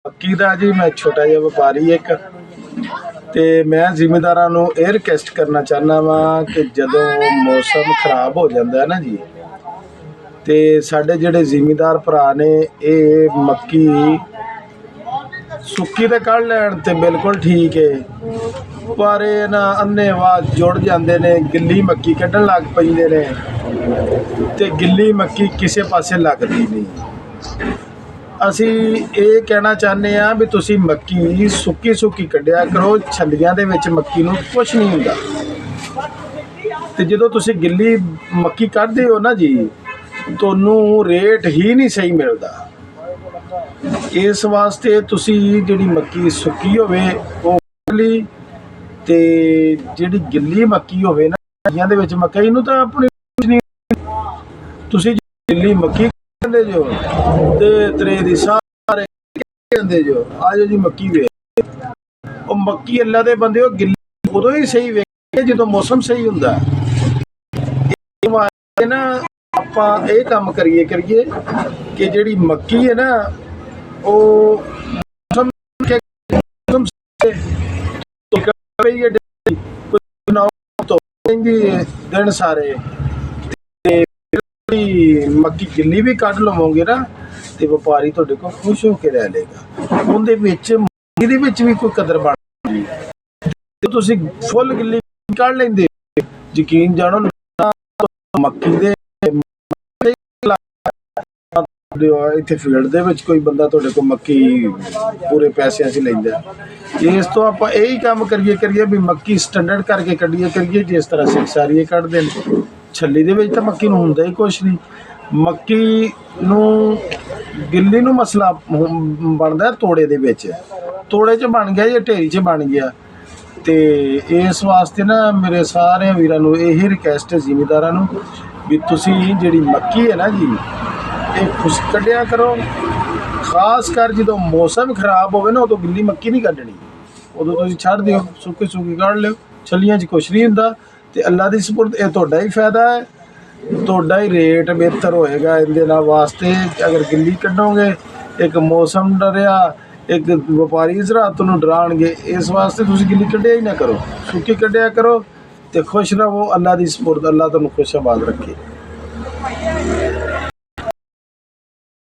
ਮੱਕੀ ਦਾ ਜੀ ਮੈਂ ਛੋਟਾ ਜਿਹਾ ਵਪਾਰੀ ਇੱਕ ਤੇ ਮੈਂ ਜ਼ਿਮੀਂਦਾਰਾਂ ਨੂੰ ਇਹ ਰਿਕਵੈਸਟ ਕਰਨਾ ਚਾਹੁੰਦਾ ਵਾਂ ਕਿ ਜਦੋਂ ਮੌਸਮ ਖਰਾਬ ਹੋ ਜਾਂਦਾ ਹੈ ਨਾ ਜੀ, ਤੇ ਸਾਡੇ ਜਿਹੜੇ ਜ਼ਿਮੀਂਦਾਰ ਭਰਾ ਨੇ ਇਹ ਮੱਕੀ ਸੁੱਕੀ ਤੇ ਕੱਢ ਲੈਣ ਤੇ ਬਿਲਕੁਲ ਠੀਕ ਹੈ, ਪਰ ਇਹ ਨਾ ਅੰਨ੍ਹੇਵਾਹ ਜੁੜ ਜਾਂਦੇ ਨੇ, ਗਿੱਲੀ ਮੱਕੀ ਕੱਢਣ ਲੱਗ ਪੈਂਦੇ ਨੇ ਤੇ ਗਿੱਲੀ ਮੱਕੀ ਕਿਸੇ ਪਾਸੇ ਲੱਗਦੀ ਨਹੀਂ। ਅਸੀਂ ਇਹ ਕਹਿਣਾ ਚਾਹੁੰਦੇ ਹਾਂ ਵੀ ਤੁਸੀਂ ਮੱਕੀ ਸੁੱਕੀ ਕੱਢਿਆ ਕਰੋ, ਛੱਲੀਆਂ ਦੇ ਵਿੱਚ ਮੱਕੀ ਨੂੰ ਕੁਛ ਨਹੀਂ ਹੁੰਦਾ। ਤੇ ਜਦੋਂ ਤੁਸੀਂ ਗਿੱਲੀ ਮੱਕੀ ਕੱਢਦੇ ਹੋ ਨਾ ਜੀ, ਤੁਹਾਨੂੰ ਰੇਟ ਹੀ ਨਹੀਂ ਸਹੀ ਮਿਲਦਾ। ਇਸ ਵਾਸਤੇ ਤੁਸੀਂ ਜਿਹੜੀ ਮੱਕੀ ਸੁੱਕੀ ਹੋਵੇ ਉਹ ਕੱਢ ਲਈ, ਤੇ ਜਿਹੜੀ ਗਿੱਲੀ ਮੱਕੀ ਹੋਵੇ ਨਾ, ਛੱਲੀਆਂ ਦੇ ਵਿੱਚ ਮੱਕੀ ਨੂੰ ਤਾਂ ਆਪਣੀ ਤੁਸੀਂ ਗਿੱਲੀ ਮੱਕੀ ਕਹਿੰਦੇ ਜੋ ਤੇ ਤਰੇ ਦੀ ਸਾਰੇ ਕਹਿੰਦੇ ਜੋ ਆ ਜਾਓ ਜੀ ਮੱਕੀ ਵੇਚ। ਉਹ ਮੱਕੀ ਅੱਲਾ ਦੇ ਬੰਦੇ ਉਹ ਗਿੱਲੀ ਉਦੋਂ ਹੀ ਸਹੀ ਵੇਖੇ ਜਦੋਂ ਮੌਸਮ ਸਹੀ ਹੁੰਦਾ ਨਾ। ਆਪਾਂ ਇਹ ਕੰਮ ਕਰੀਏ ਕਿ ਜਿਹੜੀ ਮੱਕੀ ਹੈ ਨਾ ਉਹ ਦਿਨ ਸਾਰੇ ਮੱਕੀ ਗਿੱਲੀ ਵੀ ਕੱਢ ਲਵੋਗੇ ਨਾ ਤੇ ਵਪਾਰੀ ਤੁਹਾਡੇ ਕੋਲ ਖੁਸ਼ ਹੋ ਕੇ ਰਹਿ ਲੇਗਾ। ਉਹਦੇ ਵਿੱਚ ਮੱਕੀ ਦੇ ਵਿੱਚ ਵੀ ਕੋਈ ਕਦਰ ਬਣਦੀ ਤੇ ਤੁਸੀਂ ਫੁੱਲ ਗਿੱਲੀ ਕੱਢ ਲੈਂਦੇ, ਯਕੀਨ ਜਾਣੋ ਮੱਕੀ ਦੇ ਇੱਥੇ ਫੀਲਡ ਦੇ ਵਿੱਚ ਕੋਈ ਬੰਦਾ ਤੁਹਾਡੇ ਕੋਲ ਮੱਕੀ ਪੂਰੇ ਪੈਸਿਆਂ 'ਚ ਲੈਂਦਾ। ਇਸ ਤੋਂ ਆਪਾਂ ਇਹੀ ਕੰਮ ਕਰੀਏ ਵੀ ਮੱਕੀ ਸਟੈਂਡਰਡ ਕਰਕੇ ਕੱਢੀਏ ਜਿਸ ਤਰ੍ਹਾਂ ਸਿਖਸਾਰੀਏ ਕੱਢਦੇ ਨੇ। ਛੱਲੀ ਦੇ ਵਿੱਚ ਤਾਂ ਮੱਕੀ ਨੂੰ ਹੁੰਦਾ ਹੀ ਕੁਛ ਨਹੀਂ। ਮੱਕੀ ਨੂੰ ਗਿੱਲੀ ਨੂੰ ਮਸਲਾ ਬਣਦਾ ਤੋੜੇ ਦੇ ਵਿੱਚ, ਤੋੜੇ 'ਚ ਬਣ ਗਿਆ ਜਾਂ ਢੇਰੀ 'ਚ ਬਣ ਗਿਆ। ਤੇ ਇਸ ਵਾਸਤੇ ਨਾ ਮੇਰੇ ਸਾਰਿਆਂ ਵੀਰਾਂ ਨੂੰ ਇਹੀ ਰਿਕਵੈਸਟ ਹੈ ਜ਼ਿਮੀਂਦਾਰਾਂ ਨੂੰ ਵੀ ਤੁਸੀਂ ਜਿਹੜੀ ਮੱਕੀ ਹੈ ਨਾ ਜੀ, ਇਹ ਖੁਸ਼ਕ ਕੱਢਿਆ ਕਰੋ। ਖਾਸ ਕਰ ਜਦੋਂ ਮੌਸਮ ਖਰਾਬ ਹੋਵੇ ਨਾ, ਉਦੋਂ ਗਿੱਲੀ ਮੱਕੀ ਨਹੀਂ ਕੱਢਣੀ, ਉਦੋਂ ਤੁਸੀਂ ਛੱਡ ਦਿਓ, ਸੁੱਕੀ ਕੱਢ ਲਿਓ। ਛੱਲੀਆਂ 'ਚ ਕੁਛ ਨਹੀਂ ਹੁੰਦਾ ਤੇ ਅੱਲਾ ਦੀ ਸਪੁਰਦ ਇਹ ਤੁਹਾਡਾ ਹੀ ਫਾਇਦਾ ਹੈ, ਤੁਹਾਡਾ ਹੀ ਰੇਟ ਬਿਹਤਰ ਹੋਏਗਾ ਇਹਦੇ ਨਾਲ ਵਾਸਤੇ। ਅਗਰ ਗਿੱਲੀ ਕੱਢੋਗੇ ਇੱਕ ਮੌਸਮ ਡਰਿਆ, ਇੱਕ ਵਪਾਰੀ ਜ਼ਰਾਤ ਨੂੰ ਡਰਾਉਣਗੇ। ਇਸ ਵਾਸਤੇ ਤੁਸੀਂ ਗਿੱਲੀ ਕੱਢਿਆ ਹੀ ਨਾ ਕਰੋ, ਸੁੱਕੀ ਕੱਢਿਆ ਕਰੋ ਤੇ ਖੁਸ਼ ਰਹੋ। ਅੱਲਾ ਦੀ ਸਪੁਰਦ, ਅੱਲਾ ਤੁਹਾਨੂੰ ਖੁਸ਼ ਆਬਾਦ ਰੱਖੇ।